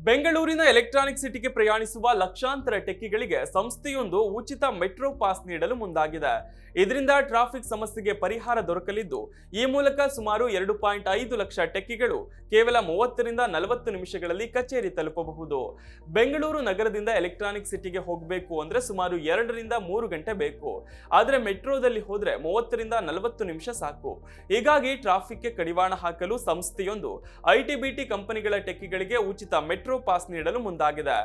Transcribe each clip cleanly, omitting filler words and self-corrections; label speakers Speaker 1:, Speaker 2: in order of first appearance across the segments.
Speaker 1: ಬೆಂಗಳೂರಿನ ಎಲೆಕ್ಟ್ರಾನಿಕ್ ಸಿಟಿಗೆ ಪ್ರಯಾಣಿಸುವ ಲಕ್ಷಾಂತರ ಟೆಕ್ಕಿಗಳಿಗೆ ಸಂಸ್ಥೆಯೊಂದು ಉಚಿತ ಮೆಟ್ರೋ ಪಾಸ್ ನೀಡಲು ಮುಂದಾಗಿದೆ. ಇದರಿಂದ ಟ್ರಾಫಿಕ್ ಸಮಸ್ಯೆಗೆ ಪರಿಹಾರ ದೊರಕಲಿದ್ದು, ಈ ಮೂಲಕ ಸುಮಾರು 2.5 ಲಕ್ಷ ಟೆಕ್ಕಿಗಳು ಕೇವಲ 30ರಿಂದ 40 ನಿಮಿಷಗಳಲ್ಲಿ ಕಚೇರಿ ತಲುಪಬಹುದು. ಬೆಂಗಳೂರು ನಗರದಿಂದ ಎಲೆಕ್ಟ್ರಾನಿಕ್ ಸಿಟಿಗೆ ಹೋಗಬೇಕು ಅಂದ್ರೆ ಸುಮಾರು 2ರಿಂದ 3 ಗಂಟೆ ಬೇಕು. ಆದರೆ ಮೆಟ್ರೋದಲ್ಲಿ ಹೋದ್ರೆ 30ರಿಂದ 40 ನಿಮಿಷ ಸಾಕು. ಹೀಗಾಗಿ ಟ್ರಾಫಿಕ್ಗೆ ಕಡಿವಾಣ ಹಾಕಲು ಸಂಸ್ಥೆಯೊಂದು ಐಟಿ-ಬಿಟಿ ಕಂಪನಿಗಳ ಟೆಕ್ಕಿಗಳಿಗೆ ಉಚಿತ ಮೆಟ್ರೋ ಪಾಸ್ ನೀಡಲು ಮುಂದಾಗಿದೆ.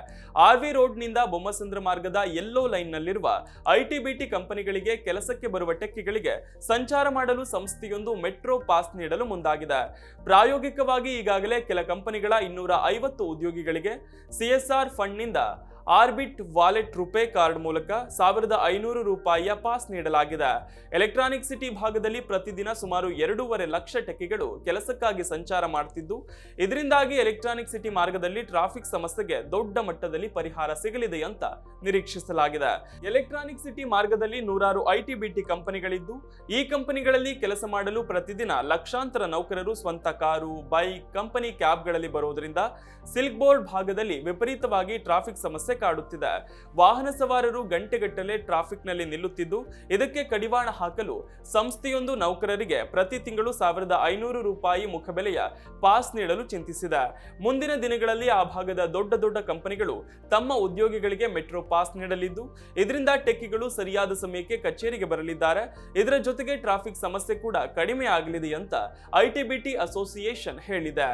Speaker 1: ಆರ್ವಿ ರೋಡ್ನಿಂದ ಬೊಮ್ಮಸಂದ್ರ ಮಾರ್ಗದ ಯೆಲ್ಲೋ ಲೈನ್ನಲ್ಲಿರುವ ಐಟಿ-ಬಿಟಿ ಕಂಪನಿಗಳಿಗೆ ಕೆಲಸಕ್ಕೆ ಬರುವ ಟೆಕ್ಕಿಗಳಿಗೆ ಸಂಚಾರ ಮಾಡಲು ಸಂಸ್ಥೆಯೊಂದು ಮೆಟ್ರೋ ಪಾಸ್ ನೀಡಲು ಮುಂದಾಗಿದೆ. ಪ್ರಾಯೋಗಿಕವಾಗಿ ಈಗಾಗಲೇ ಕೆಲ ಕಂಪನಿಗಳ 250 ಉದ್ಯೋಗಿಗಳಿಗೆ ಸಿಎಸ್ಆರ್ ಫಂಡ್ನಿಂದ ಆರ್ಬಿಟ್ ವಾಲೆಟ್ ರುಪೇ ಕಾರ್ಡ್ ಮೂಲಕ 1500 ರೂಪಾಯಿಯ ಪಾಸ್ ನೀಡಲಾಗಿದೆ. ಎಲೆಕ್ಟ್ರಾನಿಕ್ ಸಿಟಿ ಭಾಗದಲ್ಲಿ ಪ್ರತಿದಿನ ಸುಮಾರು 2.5 ಲಕ್ಷ ಟೆಕ್ಕಿಗಳು ಕೆಲಸಕ್ಕಾಗಿ ಸಂಚಾರ ಮಾಡುತ್ತಿದ್ದು, ಇದರಿಂದಾಗಿ ಎಲೆಕ್ಟ್ರಾನಿಕ್ ಸಿಟಿ ಮಾರ್ಗದಲ್ಲಿ ಟ್ರಾಫಿಕ್ ಸಮಸ್ಯೆಗೆ ದೊಡ್ಡ ಮಟ್ಟದಲ್ಲಿ ಪರಿಹಾರ ಸಿಗಲಿದೆ ಅಂತ ನಿರೀಕ್ಷಿಸಲಾಗಿದೆ. ಎಲೆಕ್ಟ್ರಾನಿಕ್ ಸಿಟಿ ಮಾರ್ಗದಲ್ಲಿ ನೂರಾರು ಐಟಿ-ಬಿಟಿ ಕಂಪನಿಗಳಿದ್ದು, ಈ ಕಂಪನಿಗಳಲ್ಲಿ ಕೆಲಸ ಮಾಡಲು ಪ್ರತಿದಿನ ಲಕ್ಷಾಂತರ ನೌಕರರು ಸ್ವಂತ ಕಾರು, ಬೈಕ್, ಕಂಪನಿ ಕ್ಯಾಬ್ಗಳಲ್ಲಿ ಬರೋದ್ರಿಂದ ಸಿಲ್ಕ್ ಬೋರ್ಡ್ ಭಾಗದಲ್ಲಿ ವಿಪರೀತವಾಗಿ ಟ್ರಾಫಿಕ್ ಸಮಸ್ಯೆ ಕಾಡುತ್ತಿದೆ. ವಾಹನ ಸವಾರರು ಗಂಟೆಗಟ್ಟಲೆ ಟ್ರಾಫಿಕ್ನಲ್ಲಿ ನಿಲ್ಲುತ್ತಿದ್ದು, ಇದಕ್ಕೆ ಕಡಿವಾಣ ಹಾಕಲು ಸಂಸ್ಥೆಯೊಂದು ನೌಕರರಿಗೆ ಪ್ರತಿ ತಿಂಗಳು 1500 ರೂಪಾಯಿ ಮುಖಬೆಲೆಯ ಪಾಸ್ ನೀಡಲು ಚಿಂತಿಸಿದೆ. ಮುಂದಿನ ದಿನಗಳಲ್ಲಿ ಆ ಭಾಗದ ದೊಡ್ಡ ಕಂಪನಿಗಳು ತಮ್ಮ ಉದ್ಯೋಗಿಗಳಿಗೆ ಮೆಟ್ರೋ ಪಾಸ್ ನೀಡಲಿದ್ದು, ಇದರಿಂದ ಟೆಕ್ಕಿಗಳು ಸರಿಯಾದ ಸಮಯಕ್ಕೆ ಕಚೇರಿಗೆ ಬರಲಿದ್ದಾರೆ. ಇದರ ಜೊತೆಗೆ ಟ್ರಾಫಿಕ್ ಸಮಸ್ಯೆ ಕೂಡ ಕಡಿಮೆ ಆಗಲಿದೆ ಅಂತ ಐಟಿ-ಬಿಟಿ ಅಸೋಸಿಯೇಷನ್ ಹೇಳಿದೆ.